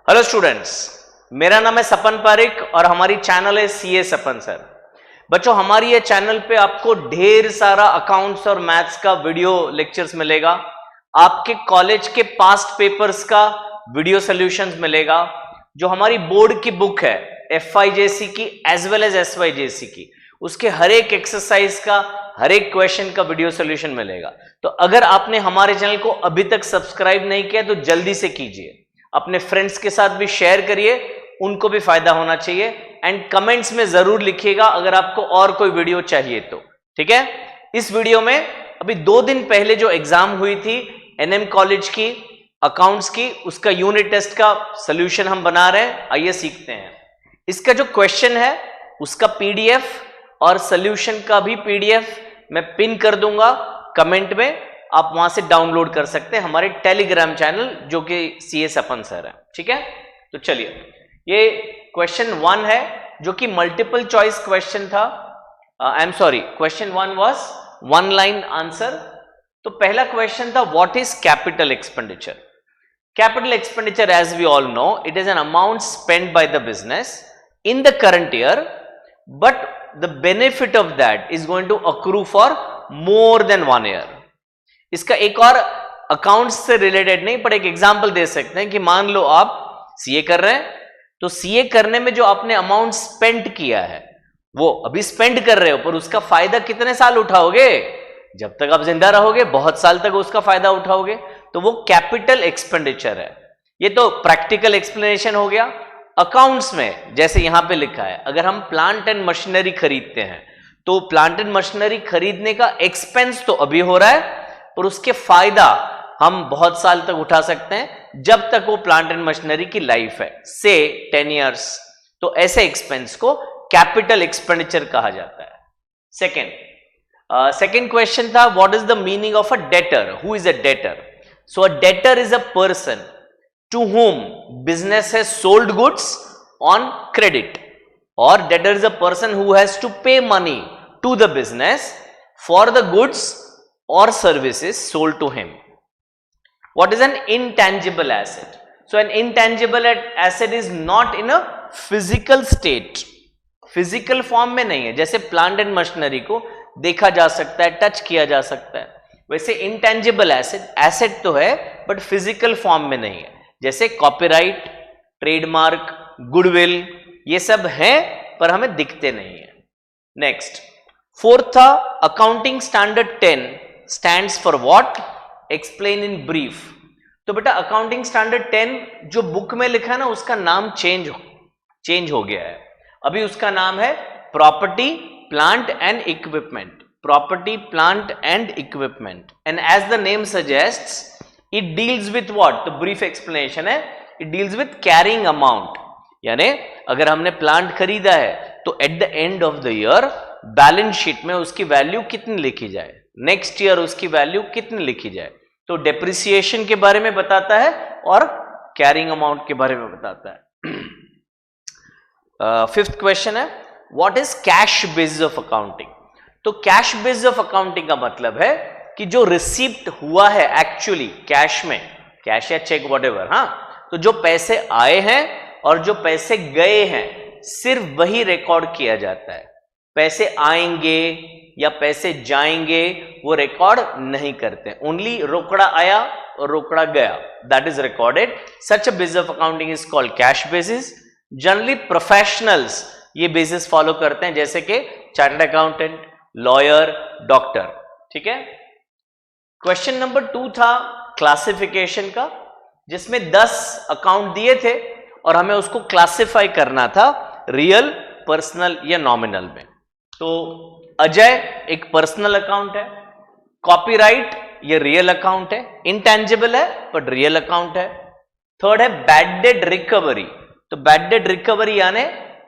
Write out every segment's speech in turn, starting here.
Hello students, मेरा नाम है सपन पारिक और हमारी चैनल है सीए सपन सर। बच्चों, हमारी ये चैनल पे आपको ढेर सारा अकाउंट्स और मैथ्स का वीडियो लेक्चर्स मिलेगा। आपके कॉलेज के पास्ट पेपर्स का वीडियो सॉल्यूशंस मिलेगा। जो हमारी बोर्ड की बुक है एफआईजेसी की एज वेल एज एसवाईजेसी की, उसके हर एक एक्सरसाइज का, हर एक क्वेश्चन का वीडियो सॉल्यूशन मिलेगा। तो अगर आपने हमारे चैनल को अभी तक सब्सक्राइब नहीं किया तो जल्दी से कीजिए, अपने फ्रेंड्स के साथ भी शेयर करिए, उनको भी फायदा होना चाहिए। एंड कमेंट्स में जरूर लिखिएगा अगर आपको और कोई वीडियो चाहिए तो, ठीक है। इस वीडियो में अभी 2 दिन पहले जो एग्जाम हुई थी एनएम कॉलेज की अकाउंट्स की, उसका यूनिट टेस्ट का सॉल्यूशन हम बना रहे हैं। आइए सीखते हैं। इसका जो क्वेश्चन है उसका पीडीएफ और सॉल्यूशन का भी पीडीएफ मैं पिन कर दूंगा कमेंट में, आप वहां से डाउनलोड कर सकते हैं हमारे टेलीग्राम चैनल जो कि सीए सपन सर है, ठीक है। तो चलिए, ये क्वेश्चन 1 है जो कि मल्टीपल चॉइस क्वेश्चन था। I am sorry, question 1 was 1 line answer. तो पहला क्वेश्चन था what is capital expenditure. Capital expenditure as we all know it is an amount spent by the business in the current year, but the benefit of that is going to accrue for more than 1 year. इसका एक और account से related नहीं, पर एक example दे सकते हैं कि मान लो आप सीए कर रहे हैं, तो सीए करने में जो आपने अमाउंट स्पेंड किया है वो अभी स्पेंड कर रहे हो, पर उसका फायदा कितने साल उठाओगे? जब तक आप जिंदा रहोगे बहुत साल तक उसका फायदा उठाओगे। तो वो कैपिटल एक्सपेंडिचर है। ये तो प्रैक्टिकल एक्सप्लेनेशन हो गया। अकाउंट्स में जैसे यहां पे लिखा है, अगर हम प्लांट एंड मशीनरी खरीदते हैं तो प्लांट एंड मशीनरी खरीदने का एक्सपेंस तो अभी हो रहा है, और उसके फायदा हम बहुत साल तक उठा सकते हैं जब तक वो प्लांट एंड मशीनरी की लाइफ है, से 10 इयर्स। तो ऐसे एक्सपेंस को कैपिटल एक्सपेंडिचर कहा जाता है। सेकेंड क्वेश्चन था what is the meaning of a debtor. Who is a debtor? So a debtor is a person to whom business has sold goods on credit, or debtor is a person who has to pay money to the business for the goods or services sold to him. What is an intangible asset? So an intangible asset is not in a physical state. Physical form में नहीं है। जैसे plant and machinery को देखा जा सकता है, touch किया जा सकता है, वैसे इंटेंजिबल एसेट तो है बट फिजिकल फॉर्म में नहीं है। जैसे कॉपीराइट, ट्रेडमार्क, गुडविल, ये सब हैं पर हमें दिखते नहीं है। नेक्स्ट, फोर्थ था accounting standard 10 stands for what? Explain in brief. तो बेटा अकाउंटिंग स्टैंडर्ड 10 जो बुक में लिखा है ना, उसका नाम चेंज हो गया है। अभी उसका नाम है property, plant and equipment. Property, plant and equipment. And as the name suggests it deals with what? तो ब्रीफ एक्सप्लेनेशन है, it deals with carrying amount. यानी अगर हमने प्लांट खरीदा है तो at the end of the year balance sheet में उसकी वैल्यू कितनी लिखी जाए, नेक्स्ट ईयर उसकी वैल्यू कितनी लिखी जाए। तो डेप्रिसिएशन के बारे में बताता है और कैरिंग अमाउंट के बारे में बताता है। फिफ्थ क्वेश्चन है what is cash basis of accounting. तो कैश बेसिस ऑफ अकाउंटिंग का मतलब है कि जो रिसीप्ट हुआ है एक्चुअली कैश में, कैश या चेक व्हाटएवर, हाँ, तो जो पैसे आए हैं और जो पैसे गए हैं सिर्फ वही रिकॉर्ड किया जाता है। पैसे आएंगे या पैसे जाएंगे वो रिकॉर्ड नहीं करते। ओनली रोकड़ा आया और रोकड़ा गया, that is recorded. Such a basis of accounting is called cash basis. Generally professionals ये बेसिस फॉलो करते हैं, जैसे कि चार्टर्ड अकाउंटेंट, लॉयर, डॉक्टर, ठीक है। क्वेश्चन नंबर 2 था क्लासिफिकेशन का, जिसमें 10 अकाउंट दिए थे और हमें उसको क्लासिफाई करना था रियल, पर्सनल या नॉमिनल में। तो अजय एक पर्सनल अकाउंट है, कॉपीराइट ये रियल अकाउंट है, इंटेंजिबल है बट रियल अकाउंट है। थर्ड है बैड डेट रिकवरी। तो बैड डेट रिकवरी यानी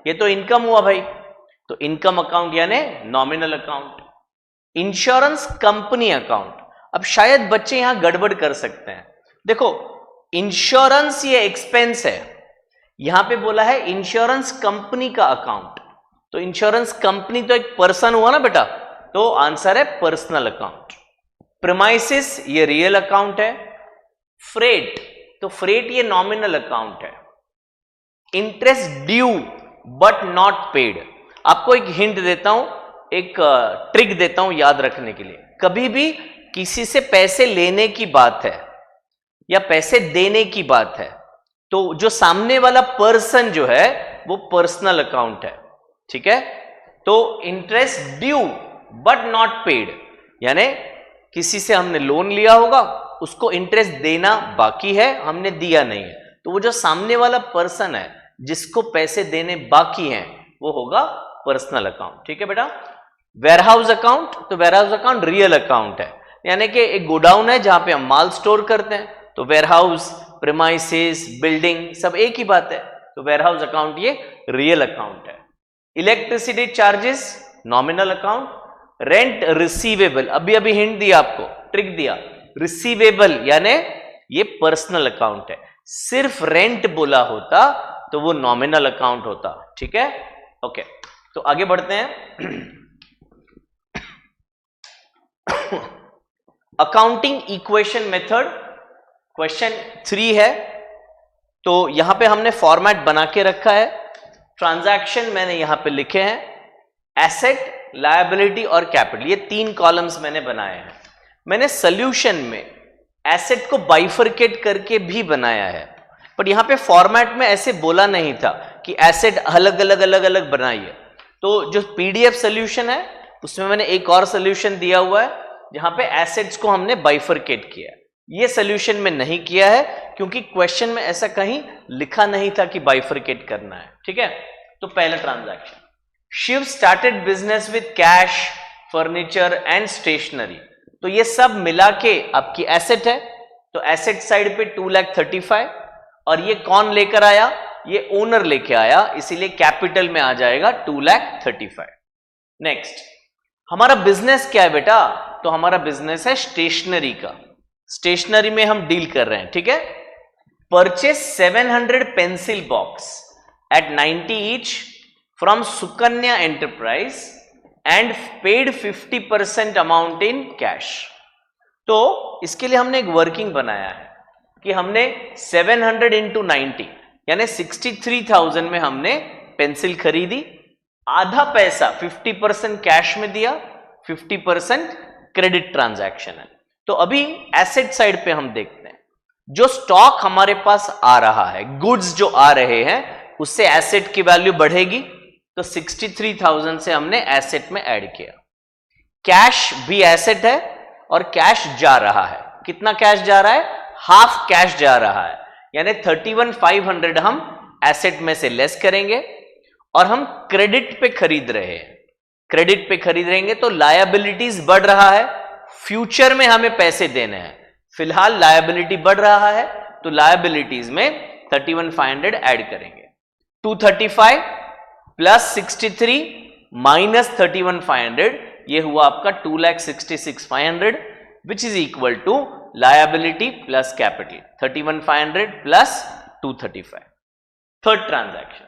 ये तो इनकम हुआ भाई, तो इनकम अकाउंट यानी nominal account. Insurance company account. अब शायद बच्चे यहां गड़बड़ कर सकते हैं। देखो, इंश्योरेंस ये एक्सपेंस है, यहां पे बोला है इंश्योरेंस कंपनी का अकाउंट। तो इंश्योरेंस कंपनी तो एक पर्सन हुआ ना बेटा, तो आंसर है पर्सनल अकाउंट। प्रीमाइसिस ये रियल अकाउंट है। फ्रेट, तो फ्रेट ये नॉमिनल अकाउंट है। Interest due but not paid. आपको एक हिंट देता हूं, एक ट्रिक देता हूं याद रखने के लिए। कभी भी किसी से पैसे लेने की बात है या पैसे देने की बात है तो जो सामने वाला पर्सन जो है वो पर्सनल अकाउंट है, ठीक है। तो interest due but not paid, यानी किसी से हमने लोन लिया होगा, उसको इंटरेस्ट देना बाकी है, हमने दिया नहीं है, तो वो जो सामने वाला पर्सन है जिसको पैसे देने बाकी हैं वो होगा पर्सनल अकाउंट, ठीक है बेटा। वेयरहाउस अकाउंट, तो वेयरहाउस अकाउंट रियल अकाउंट है, यानी कि एक गोडाउन है जहां पे हम माल स्टोर करते हैं, तो वेयरहाउस, प्रीमाइसेस, बिल्डिंग सब एक ही बात है, तो वेयरहाउस अकाउंट ये रियल अकाउंट है। Electricity charges nominal account. Rent receivable, अभी अभी हिंट दिया आपको, ट्रिक दिया, रिसीवेबल यानी ये पर्सनल अकाउंट है, सिर्फ रेंट बोला होता तो वो नॉमिनल अकाउंट होता, ठीक है। ओके, तो आगे बढ़ते हैं। अकाउंटिंग इक्वेशन मेथड, क्वेश्चन 3 है। तो यहां पे हमने फॉर्मेट बना के रखा है। ट्रांजैक्शन मैंने यहां पे लिखे हैं, एसेट, लायबिलिटी और कैपिटल, ये 3 कॉलम्स मैंने बनाए हैं। मैंने सोल्यूशन में एसेट को बाइफरकेट करके भी बनाया है, पर यहां पे फॉर्मेट में ऐसे बोला नहीं था कि एसेट अलग अलग अलग अलग बनाइए। तो जो पीडीएफ सोल्यूशन है उसमें मैंने एक और सोल्यूशन दिया हुआ है जहां पे एसेट्स को हमने बाइफरकेट किया है। ये सोल्यूशन में नहीं किया है क्योंकि क्वेश्चन में ऐसा कहीं लिखा नहीं था कि बाइफरकेट करना है, ठीक है। तो पहला transaction, Shiv started business with cash, furniture and stationery, तो ये सब मिला के आपकी एसेट है। तो एसेट साइड पे 2,35,000 और ये कौन लेकर आया, ये ओनर लेके आया, इसीलिए कैपिटल में आ जाएगा 2,35,000। नेक्स्ट, हमारा बिजनेस क्या है बेटा, तो हमारा बिजनेस है स्टेशनरी का, स्टेशनरी में हम डील कर रहे हैं, ठीक है। Purchase 700 pencil box eight 90 each from Sukanya enterprise and paid 50% amount in cash. तो इसके लिए हमने एक वर्किंग बनाया है कि हमने 700 इंटू 90 यानी 63,000 में हमने पेंसिल खरीदी, आधा पैसा 50% कैश में दिया, 50% क्रेडिट ट्रांजैक्शन है। तो अभी एसेट साइड पे हम देखते हैं, जो स्टॉक हमारे पास आ रहा है, गुड्स जो आ रहे हैं, उससे एसेट की वैल्यू बढ़ेगी, तो 63,000 से हमने एसेट में ऐड किया। कैश भी एसेट है और कैश जा रहा है, कितना कैश जा रहा है, हाफ कैश जा रहा है, यानी 31,500 हम एसेट में से लेस करेंगे और हम क्रेडिट पे खरीद रहे हैं, क्रेडिट पे खरीदेंगे तो लायबिलिटीज बढ़ रहा है, फ्यूचर में हमें पैसे देने हैं, फिलहाल लायबिलिटी बढ़ रहा है तो लायबिलिटीज में 31,500 ऐड करेंगे। 235 प्लस 63 माइनस 31,500, ये हुआ आपका 2,66,500 which is equal to liability plus capital 31,500 plus 235। Third transaction,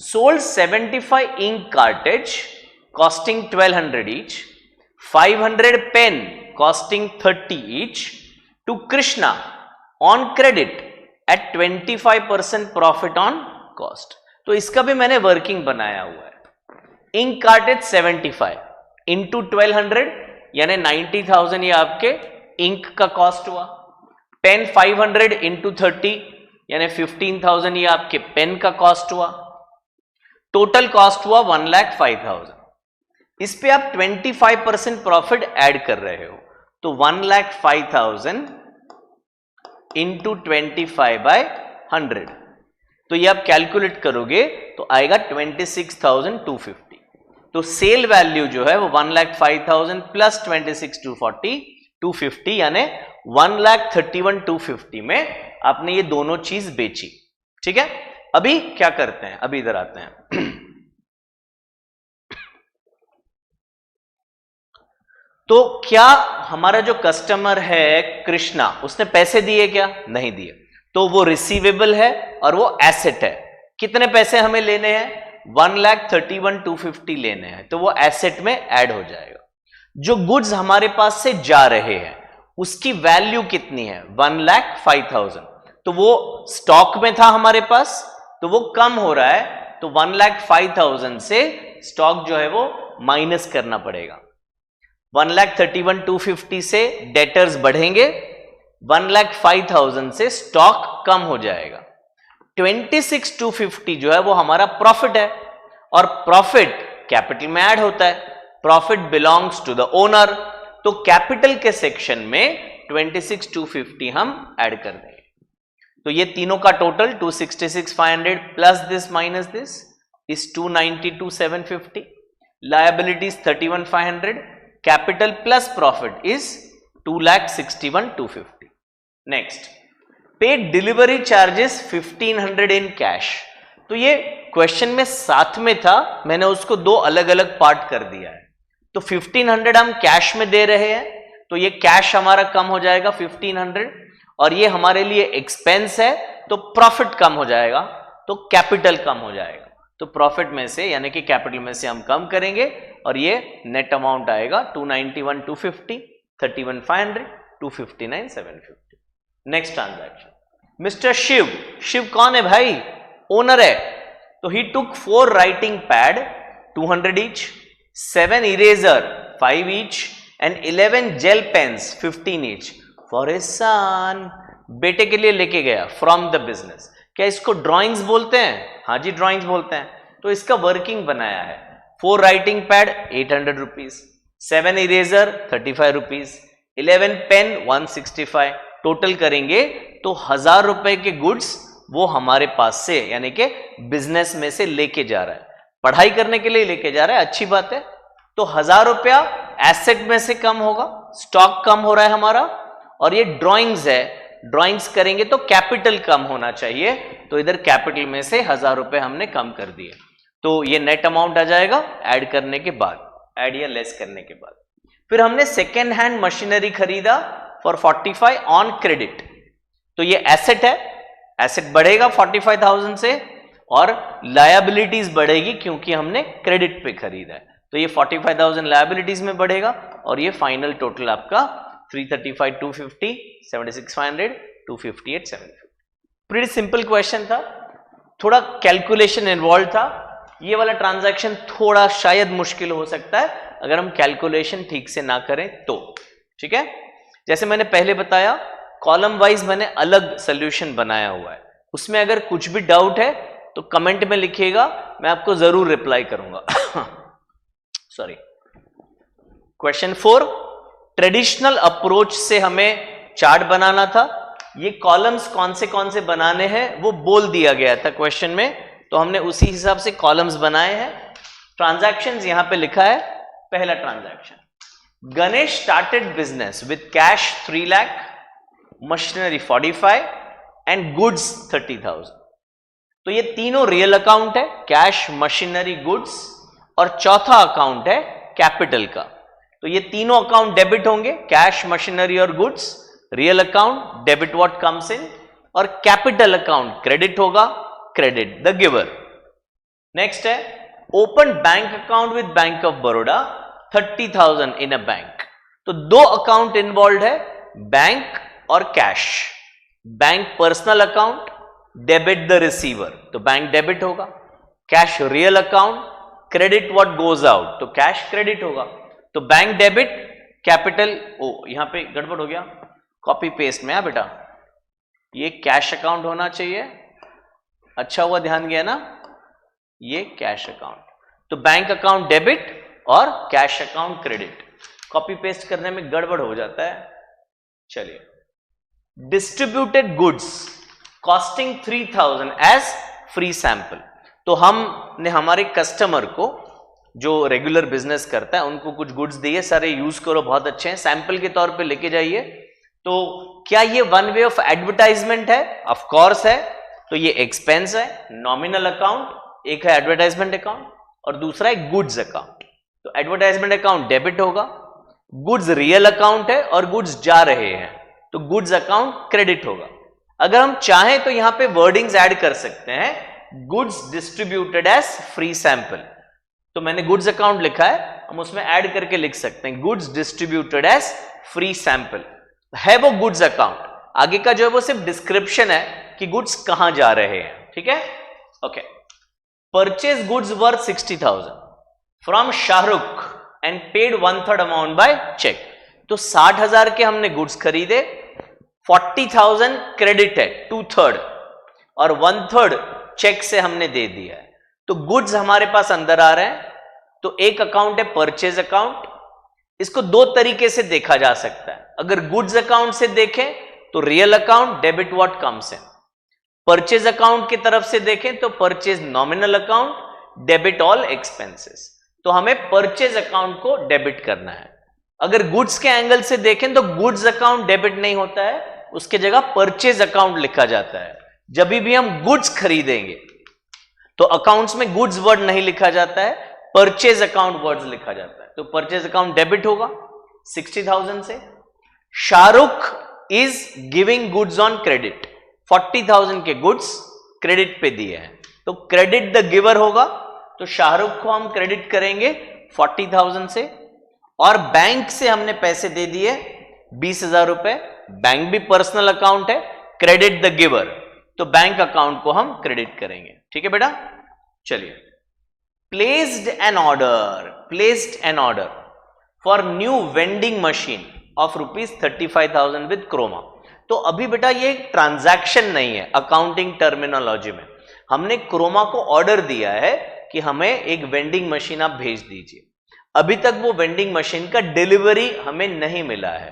sold 75 ink cartridge costing 1,200 each, 500 pen costing 30 each to Krishna on credit at 25% profit on cost। तो इसका भी मैंने वर्किंग बनाया हुआ है। इंक कार्टेज 75 इंटू 1,200 यानी 90,000 ये आपके इंक का कॉस्ट हुआ, पेन 500 इंटू 30 यानी 15,000 ये आपके पेन का कॉस्ट हुआ, टोटल कॉस्ट हुआ 1,05,000। इस पे आप 25% प्रॉफिट ऐड कर रहे हो, तो 1,05,000 इंटू 25/100, तो ये आप कैलकुलेट करोगे तो आएगा 26,250। तो सेल वैल्यू जो है वो 1,05,000 प्लस 26,250 यानी 1,31,250 में आपने ये दोनों चीज बेची, ठीक है। अभी क्या करते हैं, अभी इधर आते हैं। तो क्या हमारा जो कस्टमर है कृष्णा, उसने पैसे दिए क्या, नहीं दिए, तो वो रिसीवेबल है और वो एसेट है। कितने पैसे हमें लेने हैं, 1,31,250 लेने हैं, तो वो एसेट में ऐड हो जाएगा। जो गुड्स हमारे पास से जा रहे हैं उसकी वैल्यू कितनी है, 1,05,000, तो वो स्टॉक में था हमारे पास, तो वो कम हो रहा है, तो 1,05,000 से स्टॉक जो है वो माइनस करना पड़ेगा। 1,31,250 से डेटर्स बढ़ेंगे, 1,05,000 से स्टॉक कम हो जाएगा। 26,250 जो है वो हमारा प्रॉफिट है, और प्रॉफिट कैपिटल में ऐड होता है, profit belongs to the owner, तो कैपिटल के सेक्शन में 26,250 हम ऐड कर देंगे। तो ये तीनों का total 266,500 plus this minus this is 292,750, liabilities 31,500, capital plus profit is 2,61,250। Next, paid delivery charges 1,500 in cash. तो ये क्वेश्चन में साथ में था, मैंने उसको दो अलग अलग पार्ट कर दिया है। तो 1,500 हम कैश में दे रहे हैं, तो ये कैश हमारा कम हो जाएगा 1,500, और ये हमारे लिए एक्सपेंस है, तो प्रॉफिट कम हो जाएगा, तो कैपिटल कम हो जाएगा। तो प्रॉफिट में से यानी कि कैपिटल में से हम कम करेंगे, और ये नेट अमाउंट आएगा 291,250, 31,500, 259,750। Next transaction, mister Shiv. Shiv कौन है भाई? ओनर है। तो he took 4 writing pad 200 each, 7 eraser 5 each and 11 gel pens 15 each for his son. बेटे के लिए लेके गया फ्रॉम द बिजनेस। क्या इसको ड्राइंग्स बोलते हैं? हाँ जी, ड्राइंग्स बोलते हैं। तो इसका वर्किंग बनाया है। 4 writing pad 800 rupees, 7 eraser 35 rupees, 11 pen 165, total करेंगे तो 1,000 रुपए के गुड्स वो हमारे पास से यानी कि बिजनेस में से लेके जा रहा है, पढ़ाई करने के लिए लेके जा रहा है, अच्छी बात है। तो 1,000 रुपया एसेट में से कम होगा, स्टॉक कम हो रहा है हमारा, और ये ड्राइंग्स है, ड्राइंग्स करेंगे तो कैपिटल कम होना चाहिए, तो इधर कैपिटल में से 1,000 रुपए हमने कम कर दिए। तो ये नेट अमाउंट आ जाएगा ऐड करने के बाद, ऐड या लेस करने के बाद। फिर हमने सेकेंड हैंड मशीनरी खरीदा फॉर 45 ऑन क्रेडिट। तो ये एसेट है, एसेट बढ़ेगा 45,000 से, और लायबिलिटीज बढ़ेगी क्योंकि हमने क्रेडिट पे खरीदा है। तो ये 45,000 लायबिलिटीज में बढ़ेगा, और ये फाइनल टोटल आपका 335,250, 76,500, 258,750। प्रीटी सिंपल क्वेश्चन था, थोड़ा कैलकुलेशन इन्वॉल्व था। ये वाला ट्रांजैक्शन थोड़ा शायद मुश्किल हो सकता है अगर हम कैलकुलेशन ठीक से ना करें तो, ठीक है। जैसे मैंने पहले बताया, कॉलम वाइज मैंने अलग सोल्यूशन बनाया हुआ है, उसमें अगर कुछ भी डाउट है तो कमेंट में लिखिएगा, मैं आपको जरूर रिप्लाई करूंगा। सॉरी। क्वेश्चन 4, ट्रेडिशनल अप्रोच से हमें चार्ट बनाना था। ये कॉलम्स कौन से बनाने हैं वो बोल दिया गया था क्वेश्चन में, तो हमने उसी हिसाब से कॉलम्स बनाए हैं। ट्रांजैक्शंस यहां पे लिखा है। पहला transaction, Ganesh started business with cash 3 lakh, machinery 45 and goods 30,000। तो ये तीनों रियल अकाउंट है, कैश, मशीनरी, गुड्स, और चौथा अकाउंट है कैपिटल का। तो ये तीनों अकाउंट डेबिट होंगे, कैश, मशीनरी और goods. Real account debit what comes इन, और कैपिटल अकाउंट क्रेडिट होगा, क्रेडिट द गिवर। नेक्स्ट है, open bank account with bank of Baroda 30,000 in a bank. तो दो अकाउंट इन्वॉल्व है, बैंक और cash. Bank personal account, debit the receiver, तो bank debit होगा। Cash real account, credit what goes out, तो cash credit होगा। तो बैंक डेबिट, कैपिटल, ओ यहां पे गड़बड़ हो गया, कॉपी पेस्ट में। बेटा ये कैश अकाउंट होना चाहिए, अच्छा हुआ ध्यान गया ना, ये कैश अकाउंट। तो बैंक अकाउंट डेबिट और cash account credit, copy paste करने में गड़बड़ हो जाता है। चलिए, distributed goods costing 3,000 as free sample. तो हमने हमारे कस्टमर को जो रेगुलर बिजनेस करता है उनको कुछ गुड्स दिए, सारे यूज करो, बहुत अच्छे हैं, सैंपल के तौर पे लेके जाइए। तो क्या ये वन वे ऑफ एडवर्टाइजमेंट है? ऑफ कोर्स है। तो ये एक्सपेंस है, नॉमिनल अकाउंट, एक है एडवर्टाइजमेंट अकाउंट और दूसरा है गुड्स अकाउंट। तो एडवर्टाइजमेंट अकाउंट डेबिट होगा, गुड्स रियल अकाउंट है और गुड्स जा रहे हैं, तो गुड्स अकाउंट क्रेडिट होगा। अगर हम चाहें तो यहां पे वर्डिंग्स ऐड कर सकते हैं, goods distributed as free sample. तो मैंने गुड्स अकाउंट लिखा है, हम उसमें ऐड करके लिख सकते हैं goods distributed as free sample. है वो गुड्स अकाउंट, आगे का जो है वो सिर्फ डिस्क्रिप्शन है कि गुड्स कहां जा रहे हैं, ठीक है। Okay, purchase goods worth 60,000 from Shahrukh and paid 1/3 amount by cheque. तो 60,000 के हमने गुड्स खरीदे, 40,000 क्रेडिट है 2/3 और 1/3 चेक से हमने दे दिया है। तो गुड्स हमारे पास अंदर आ रहे हैं। तो एक अकाउंट है परचेज अकाउंट, इसको दो तरीके से देखा जा सकता है। अगर गुड्स अकाउंट से देखें तो real account, debit what comes in. Purchase account की तरफ से देखें तो purchase nominal account, debit all expenses. तो हमें परचेज अकाउंट को डेबिट करना है। अगर गुड्स के एंगल से देखें तो गुड्स अकाउंट डेबिट नहीं होता है, उसके जगह परचेज अकाउंट लिखा जाता है। जब भी हम गुड्स खरीदेंगे तो अकाउंट्स में गुड्स वर्ड नहीं लिखा जाता है, परचेज अकाउंट वर्ड्स लिखा जाता है। तो परचेज अकाउंट डेबिट होगा 60,000 से। Shahrukh is giving goods on credit, 40,000 के गुड्स क्रेडिट पे दिए हैं, तो क्रेडिट द गिवर होगा। तो शाहरुख को हम क्रेडिट करेंगे 40,000 से। और बैंक से हमने पैसे दे दिए 20,000 रुपए। बैंक भी पर्सनल अकाउंट है, क्रेडिट द गिवर, तो बैंक अकाउंट को हम क्रेडिट करेंगे। ठीक है बेटा, चलिए। Placed an order for new vending machine of ₹35,000 with Croma. तो अभी बेटा ये ट्रांजैक्शन नहीं है, अकाउंटिंग टर्मिनोलॉजी में हमने क्रोमा को ऑर्डर दिया है कि हमें एक वेंडिंग मशीन आप भेज दीजिए। अभी तक वो वेंडिंग मशीन का डिलीवरी हमें नहीं मिला है,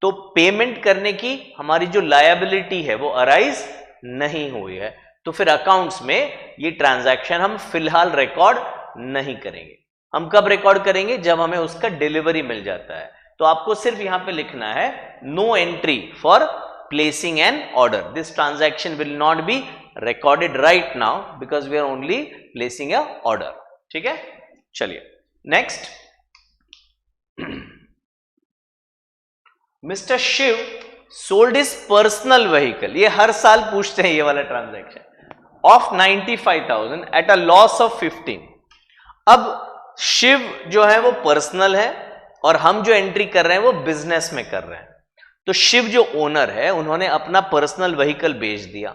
तो पेमेंट करने की हमारी जो लायबिलिटी है वो अराइज नहीं हुई है। तो फिर अकाउंट्स में ये ट्रांजैक्शन हम फिलहाल रिकॉर्ड नहीं करेंगे। हम कब रिकॉर्ड करेंगे? जब हमें उसका डिलीवरी मिल जाता है। तो आपको सिर्फ यहां पे लिखना है no entry for placing an order, this transaction will not be recorded right now because we are only placing a order। ठीक है, चलिए next. Mister Shiv sold his personal vehicle, ये हर साल पूछते हैं ये वाला transaction, of 95,000 at a loss of 15। अब शिव जो है वो पर्सनल है और हम जो एंट्री कर रहे हैं वो बिजनेस में कर रहे हैं। तो शिव जो ओनर है उन्होंने अपना पर्सनल व्हीकल बेच दिया,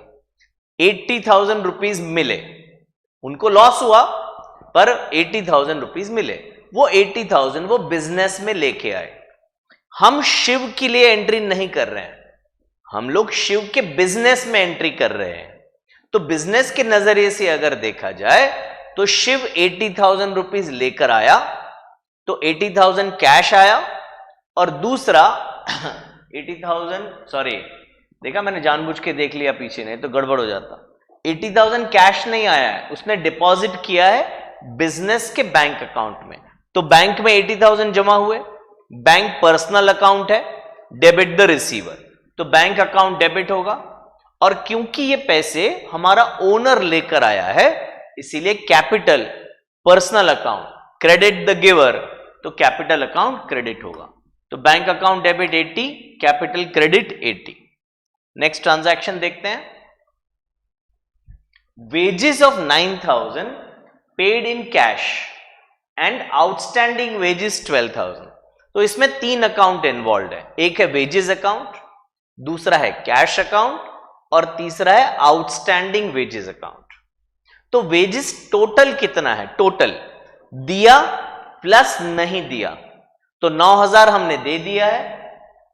80,000 रुपीज मिले, उनको लॉस हुआ पर 80,000 रुपीज मिले। वो 80,000 वो बिजनेस में लेके आए। हम शिव के लिए एंट्री नहीं कर रहे हैं, हम लोग शिव के बिजनेस में एंट्री कर रहे हैं। तो बिजनेस के नजरिए से अगर देखा जाए तो शिव 80,000 रुपीज लेकर आया, तो 80,000 कैश आया और दूसरा 80,000 सॉरी देखा मैंने जानबूझ के देख लिया पीछे, नहीं तो गड़बड़ हो जाता। 80,000 कैश नहीं आया है, उसने डिपॉजिट किया है बिजनेस के बैंक अकाउंट में। तो बैंक में 80,000 जमा हुए, बैंक पर्सनल अकाउंट है, डेबिट द रिसीवर, तो बैंक अकाउंट डेबिट होगा। और क्योंकि ये पैसे हमारा ओनर लेकर आया है इसीलिए capital personal account, credit the giver, तो कैपिटल अकाउंट क्रेडिट होगा। तो bank account debit 80, capital credit 80। Next transaction देखते हैं। Wages of 9,000 paid in cash and outstanding wages 12,000। तो इसमें 3 अकाउंट इन्वॉल्व है, एक है वेजेस अकाउंट, दूसरा है कैश अकाउंट और तीसरा है आउटस्टैंडिंग वेजेस अकाउंट। तो वेजेस टोटल कितना है? टोटल दिया प्लस नहीं दिया, तो 9,000 हमने दे दिया है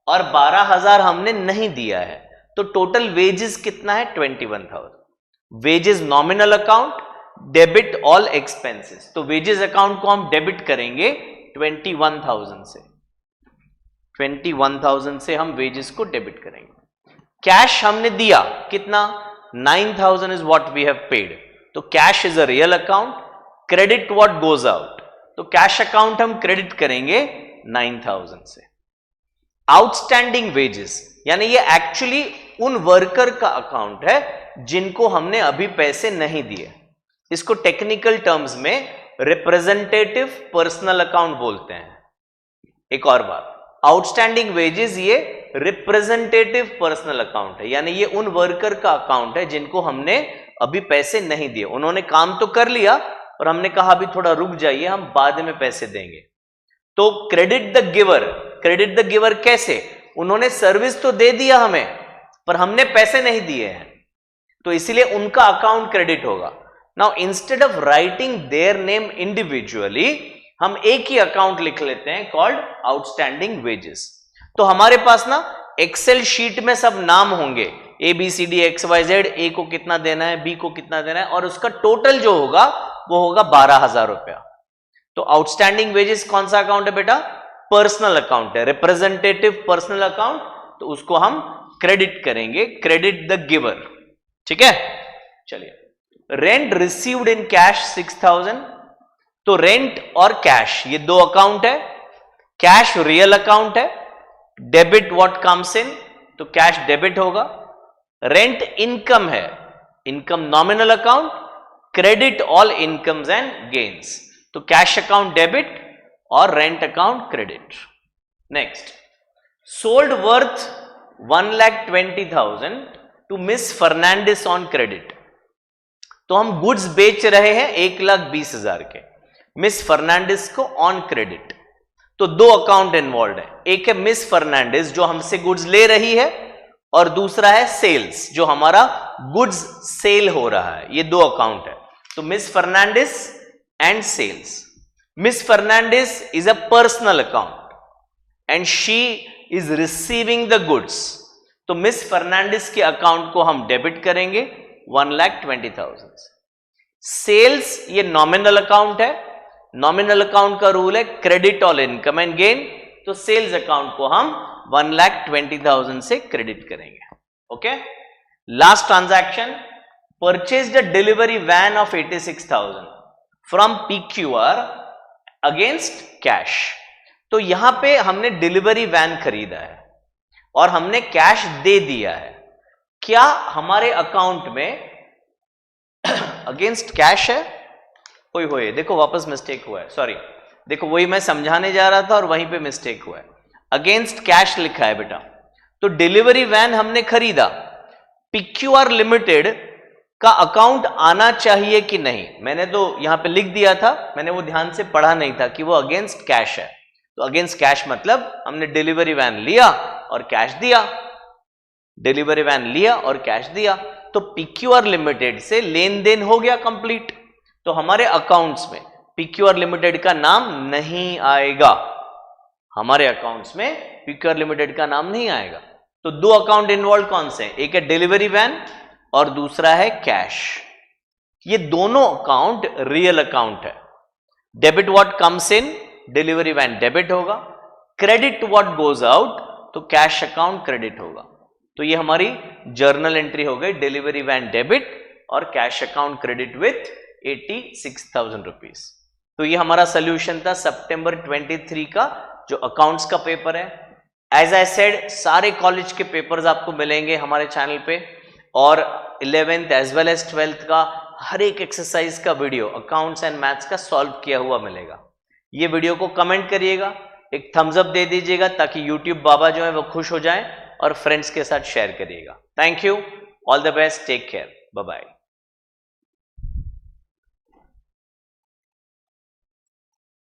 और 12,000 हमने नहीं दिया है। तो टोटल वेजेस कितना है? 21,000। Wages nominal account, debit all expenses, तो वेजेस अकाउंट को हम डेबिट करेंगे 21,000 से। 21,000 से हम वेजेस को डेबिट करेंगे। कैश हमने दिया कितना? 9,000 is what we have paid, तो cash is a real account, credit what goes out, तो कैश अकाउंट हम क्रेडिट करेंगे 9,000 से। आउटस्टैंडिंग वेजेस यानी ये एक्चुअली उन वर्कर का अकाउंट है जिनको हमने अभी पैसे नहीं दिए, इसको टेक्निकल टर्म्स में रिप्रेजेंटेटिव पर्सनल अकाउंट बोलते हैं। एक और बात, आउटस्टैंडिंग वेजेस ये रिप्रेजेंटेटिव पर्सनल अकाउंट है, यानी ये उन वर्कर का अकाउंट है जिनको हमने अभी पैसे नहीं दिए। उन्होंने काम तो कर लिया और हमने कहा अभी थोड़ा रुक जाइए, हम बाद में पैसे देंगे। तो credit the giver, credit the giver कैसे? उन्होंने सर्विस तो दे दिया हमें पर हमने पैसे नहीं दिए हैं, तो इसीलिए उनका अकाउंट क्रेडिट होगा। Now instead of writing their name individually हम एक ही अकाउंट लिख लेते हैं कॉल्ड आउटस्टैंडिंग वेजेस। तो हमारे पास ना एक्सेल शीट में सब नाम होंगे ABCD XYZ, ए को कितना देना है, बी को कितना देना है, और उसका टोटल जो होगा वो होगा 12,000 रुपया। तो आउटस्टैंडिंग वेजेस कौन सा अकाउंट है बेटा? पर्सनल अकाउंट है, रिप्रेजेंटेटिव पर्सनल अकाउंट, तो उसको हम क्रेडिट करेंगे, क्रेडिट द गिवर। ठीक है, चलिए। रेंट रिसीव्ड इन कैश 6,000, तो रेंट और कैश ये दो अकाउंट है। कैश रियल अकाउंट है, डेबिट व्हाट कम्स इन, तो कैश डेबिट होगा। रेंट इनकम है, income nominal account, credit all incomes and gains, तो कैश अकाउंट डेबिट और rent account credit. Next, sold worth 1,20,000 to miss Fernandes on credit, तो हम goods बेच रहे हैं 1,20,000 के मिस फर्नांडिस को ऑन क्रेडिट। तो दो अकाउंट इन्वॉल्व है, एक है मिस फर्नांडिस जो हमसे गुड्स ले रही है, और दूसरा है सेल्स जो हमारा गुड्स सेल हो रहा है। ये दो अकाउंट है। तो miss Fernandes and sales. Miss Fernandes is a personal account and she is receiving the goods, तो मिस फर्नांडिस के अकाउंट को हम डेबिट करेंगे 1,20,000। सेल्स ये नॉमिनल अकाउंट है, नॉमिनल अकाउंट का रूल है credit all income and gain, तो सेल्स अकाउंट को हम 1,20,000 से क्रेडिट करेंगे। Okay, last transaction, purchased a delivery van of 86,000 from PQR against cash, तो यहां पे हमने डिलीवरी वैन खरीदा है और हमने कैश दे दिया है। क्या हमारे अकाउंट में अगेंस्ट कैश है? होए देखो वापस मिस्टेक हुआ है, सॉरी, देखो वही मैं समझाने जा रहा था और वहीं पे मिस्टेक हुआ है। अगेंस्ट कैश लिखा है बेटा, तो डिलीवरी वैन हमने खरीदा, PQR लिमिटेड का अकाउंट आना चाहिए कि नहीं, मैंने तो यहां पे लिख दिया था, मैंने वो ध्यान से पढ़ा नहीं था कि वो अगेंस्ट कैश है। तो अगेंस्ट कैश मतलब हमने डिलीवरी वैन लिया और कैश दिया, डिलीवरी वैन लिया और कैश दिया, तो PQR लिमिटेड से लेन देन हो गया कंप्लीट। तो हमारे अकाउंट्स में PQR लिमिटेड का नाम नहीं आएगा, हमारे अकाउंट्स में PQR लिमिटेड का नाम नहीं आएगा। तो दो अकाउंट इन्वॉल्व कौन से हैं? एक है डिलीवरी वैन और दूसरा है कैश। ये दोनों अकाउंट रियल अकाउंट है। Debit what comes in, delivery van debit होगा, क्रेडिट व्हाट गोज आउट, तो कैश अकाउंट क्रेडिट होगा। तो ये हमारी जर्नल एंट्री हो गई, डिलीवरी वैन डेबिट और cash account credit with 86,000 rupees. तो ये हमारा सोल्यूशन था सितंबर 23 का जो अकाउंट्स का पेपर है। एज आई सेड, सारे कॉलेज के पेपर्स आपको मिलेंगे हमारे चैनल पे, और 11th as well as 12th का हर एक एक्सरसाइज का वीडियो अकाउंट्स एंड मैथ्स का सॉल्व किया हुआ मिलेगा। ये वीडियो को कमेंट करिएगा, एक थम्स अप दे दीजिएगा ताकि यूट्यूब बाबा जो है वो खुश हो जाएं, और फ्रेंड्स के साथ शेयर करिएगा। Thank you, all the best, take care, bye bye.